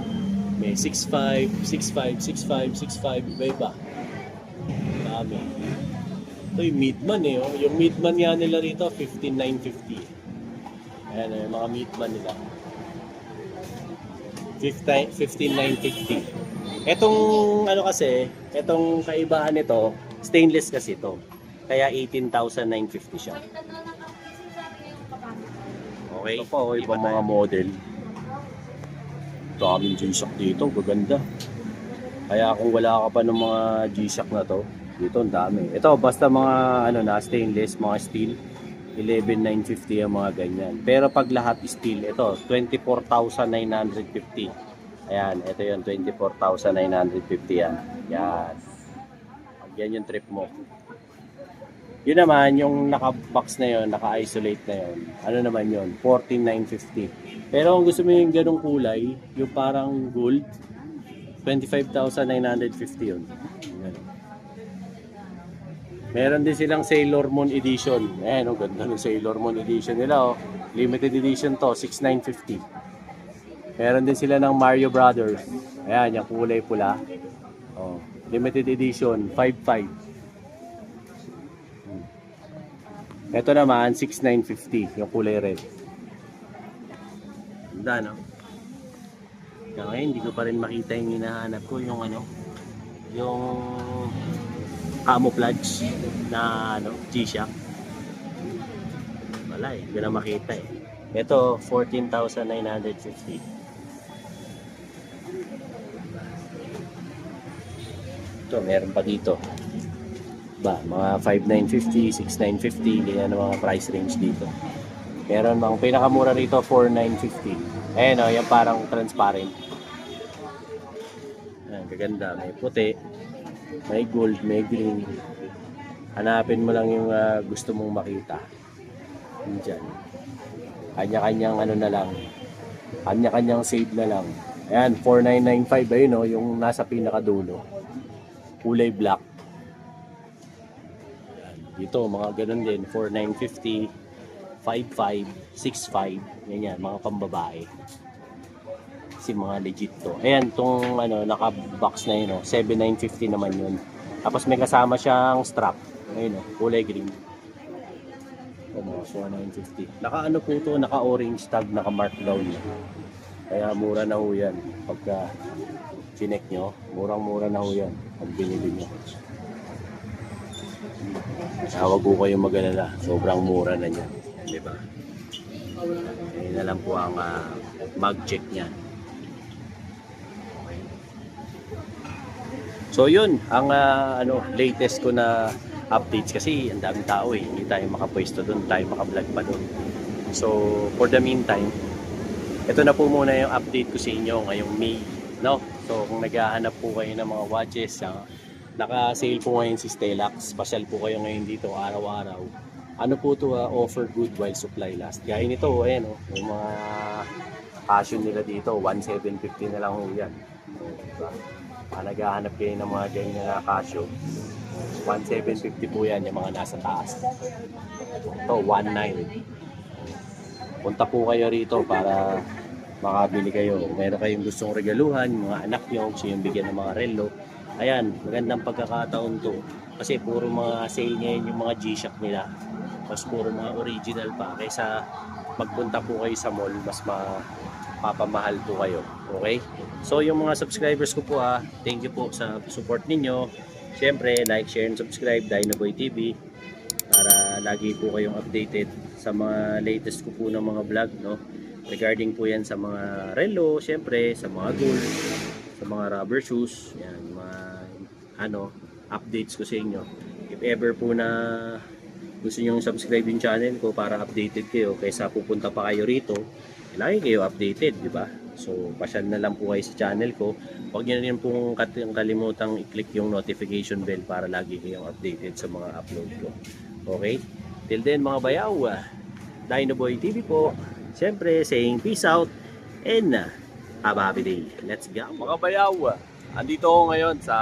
Speaker 1: may 6.5, 6.5, 6.5, 6.5, iba-iba. Dami. Ito yung midman eh. Oh. Yung midman nga nila rito, 15,950. Ayan, yung mga midman nila. 15,950. Etong ano kasi, etong kaibahan nito, stainless kasi ito. Kaya 18,950 siya. Okay. Ito pa, ibang mga model. Daming G-Shock dito, gaganda. Kaya kung wala ka pa ng mga G-Shock na to, dito ang dami. Ito, basta mga ano na, stainless, mga steel, 11,950 ang mga ganyan. Pero pag lahat steel, ito, 24,950. Ayan, ito yung 24,950 yan. Yan. Yan yung trip mo. Yun naman, yung naka-box na yun, naka-isolate na yun. Ano naman yun? 14,950. Pero kung gusto mo yung ganong kulay, yung parang gold, 25,950 yun. Yan. Meron din silang Sailor Moon Edition. Ayan, ang ganda ng Sailor Moon Edition nila. Oh. Limited edition to, 6,950. Meron din sila ng Mario Brothers. Ayan, yung kulay pula. Oh, limited edition, 5,500. Ito naman, 6,950, yung kulay red. Ganda, no? Kaya ngayon, hindi ko pa rin makita yung hinahanap ko, yung ano, yung camouflage na ano, G-Shock. Wala eh, hindi ko na makita eh. Ito, 14,950. Ito, meron pa dito. Ba, mga 5,950, 6,950, ganyan ang mga price range dito. Meron mga pinakamura rito, 4,950. Ayan o, yung parang transparent. Ayan, gaganda. May puti, may gold, may green. Hanapin mo lang yung gusto mong makita. Diyan. Kanya-kanyang ano na lang. Kanya-kanyang save na lang. Ayan, 4,995. Ayun o, yung nasa pinakadulo. Kulay black. Dito, mga ganun din, 4,950, 5,500, 6,500, ganyan, mga pambabae. Kasi mga legit to. Ayan, itong ano, naka-box na yun, 7,950 naman yun. Tapos may kasama siyang strap. Ayun, kulay green. O, mga 4,950. Naka-ano po ito, naka-orange tag, naka-mark down. Kaya mura na ho yan. Pagka chinek nyo, murang-mura na ho yan. Pag binili nyo. Huwag po kayong mag-alala. Sobrang mura na niya. Diba? Ayun na lang po ang mag-check niya. Okay. So yun, ang ano, latest ko na updates kasi ang daming tao eh. Hindi tayo makapwesto doon, tayo makablog pa doon. So for the meantime, ito na po muna yung update ko sa inyo ngayong May. No? So kung naghahanap po kayo ng mga watches, naka-sale po ngayon si Stelax. Pasyal po kayo ngayon dito araw-araw. Ano po to, offer good while supply last. Gaya nito, ayan o, yung mga Casio nila dito, 1,750 na lang ho yan. Diba? Naghahanap kayo ng mga ganyan na Casio. 1,750 po yan, yung mga nasa taas. Ito, 1,900. Punta po kayo rito para makabili kayo. Meron kayong gustong regaluhan, mga anak nyo, gusto yung bigyan ng mga relo. Ayan, magandang pagkakataon to. Kasi puro mga sale ngayon yung mga G-Shock nila. Mas puro mga original pa. Kaysa magpunta po kayo sa mall, mas mapapamahal po kayo. Okay? So yung mga subscribers ko po thank you po sa support ninyo. Siyempre, like, share, and subscribe Dinoboy TV para lagi po kayong updated sa mga latest ko po ng mga vlog, no? Regarding po yan sa mga relo, siyempre, sa mga gold, sa mga rubber shoes, yan, mga ano, updates ko sa inyo. If ever po na gusto nyo subscribe yung channel ko para updated kayo, kaysa pupunta pa kayo rito, lagi kayo updated, di ba? So, pasyal na lang po kayo sa channel ko. Huwag nyo rin pong kalimutang i-click yung notification bell para lagi kayong updated sa mga upload ko. Okay? Till then mga bayaw, Dinoboy TV po. Siyempre, saying peace out and have a happy day. Let's go. Mga bayaw, andito ako ngayon sa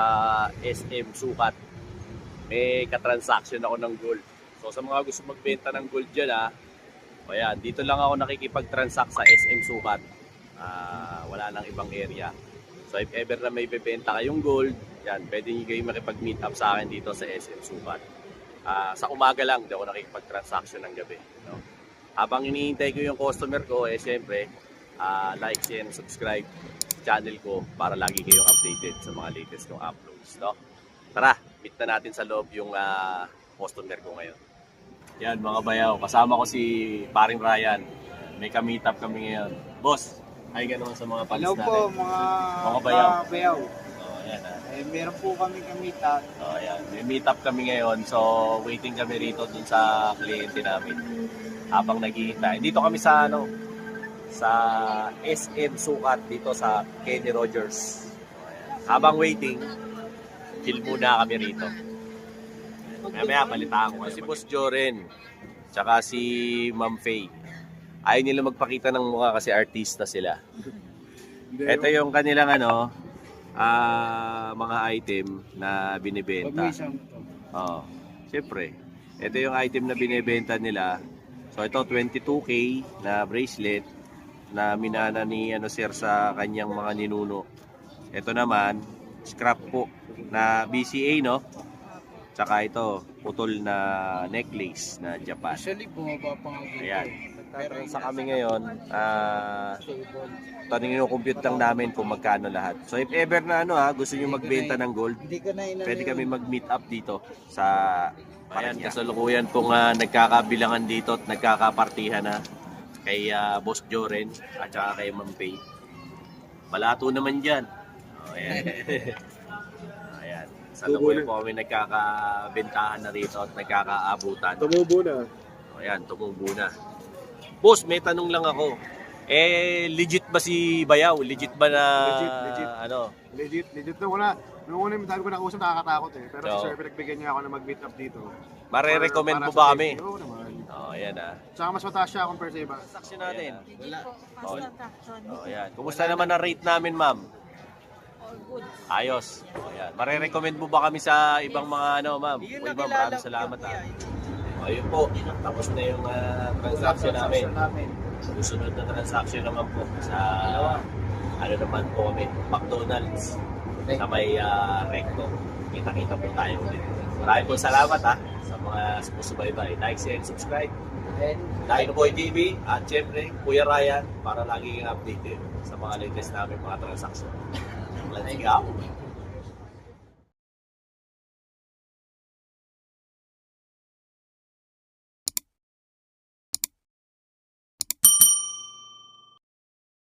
Speaker 1: SM Sukat. May katransaction ako ng gold. So sa mga gusto magbenta ng gold dyan ayan, dito lang ako nakikipag-transact sa SM Sukat. Wala nang ibang area. So if ever na may bebenta kayong gold, yan, pwede nyo kayo makipag-meet up sa akin dito sa SM Sukat. Sa umaga lang, di ako nakikipag-transaction ng gabi. No? Habang hinihintay ko yung customer ko, siyempre, like, share, and subscribe sa channel ko para lagi kayong updated sa mga latest kong uploads. No? Tara, meet na natin sa loob yung customer ko ngayon. Yan mga bayaw, kasama ko si paring Ryan. May ka-meet up kami ngayon. Boss, hi ka naman sa mga palis
Speaker 3: Hello
Speaker 1: natin.
Speaker 3: po mga
Speaker 1: bayaw.
Speaker 3: bayaw.
Speaker 1: Ayan,
Speaker 3: Meron po kami kamitan.
Speaker 1: ayan. May meet up kami ngayon. So, waiting kami rito dun sa kliyente namin. Habang naghihintay. Dito kami sa sa SM Sukat dito sa Kenny Rogers. Ayan. Habang waiting, chill muna kami rito. Mamaya balitaan ko si Boss Joren, tsaka si Ma'am Faye. Ayaw nila magpakita ng mukha kasi artista sila. Ito yung kanilang mga item na binibenta. Oh, siyempre. Ito yung item na binibenta nila. So ito 22K na bracelet na minana ni sir sa kanyang mga ninuno. Ito naman scrap po na BCA, no? Tsaka ito putol na necklace na Japan.
Speaker 3: Actually, bumaba pa nga dito.
Speaker 1: Ayan. Sa kami ngayon, compute lang namin kung magkano lahat. So if ever na gusto niyo magbenta ng gold,
Speaker 3: Hindi ko na
Speaker 1: pwede kami mag-meet up dito sa Ayan, kasalukuyan pong nagkakabilangan dito at nagkakapartihan na kay Boss Joren at saka kay Ma'am Faye. Balato naman dyan. Ayan. Ayan. Kasalukuyan po kami nagkakabentahan na rito at nagkakaabutan.
Speaker 4: Tumubo na.
Speaker 1: Ayan, tumubo na. Boss, may tanong lang ako. Legit ba si Bayaw? Legit ba na
Speaker 4: Legit. Legit na wala. Nung una yung dahil ko nakausap, nakakatakot eh. Pero
Speaker 1: So,
Speaker 4: si Sir, pinagbigyan niya ako na mag-meet up dito.
Speaker 1: Mare-recommend
Speaker 4: Para
Speaker 1: mo
Speaker 4: sa
Speaker 1: ba
Speaker 4: safety.
Speaker 1: kami?
Speaker 4: Oo naman.
Speaker 1: Ayan
Speaker 4: Tsaka mas mataas siya compare sa iba.
Speaker 1: Transaction natin.
Speaker 5: Wala.
Speaker 1: Ayan. Kumusta naman ang rate namin, ma'am? Ayos. Ayan. Mare-recommend mo ba kami sa ibang mga ma'am? Uy, ma'am, maraming salamat Ayun po, tapos na yung transaction namin. Susunod na transaction naman po sa naman po kami, McDonald's sa may recto. Kita-kita po tayo ulit. Maraming po salamat sa mga sumusubaybay. Like, share, and subscribe. Dino Boy TV at syempre Kuya Ryan para lagi kang updated sa mga latest namin mga transaction. Let's go!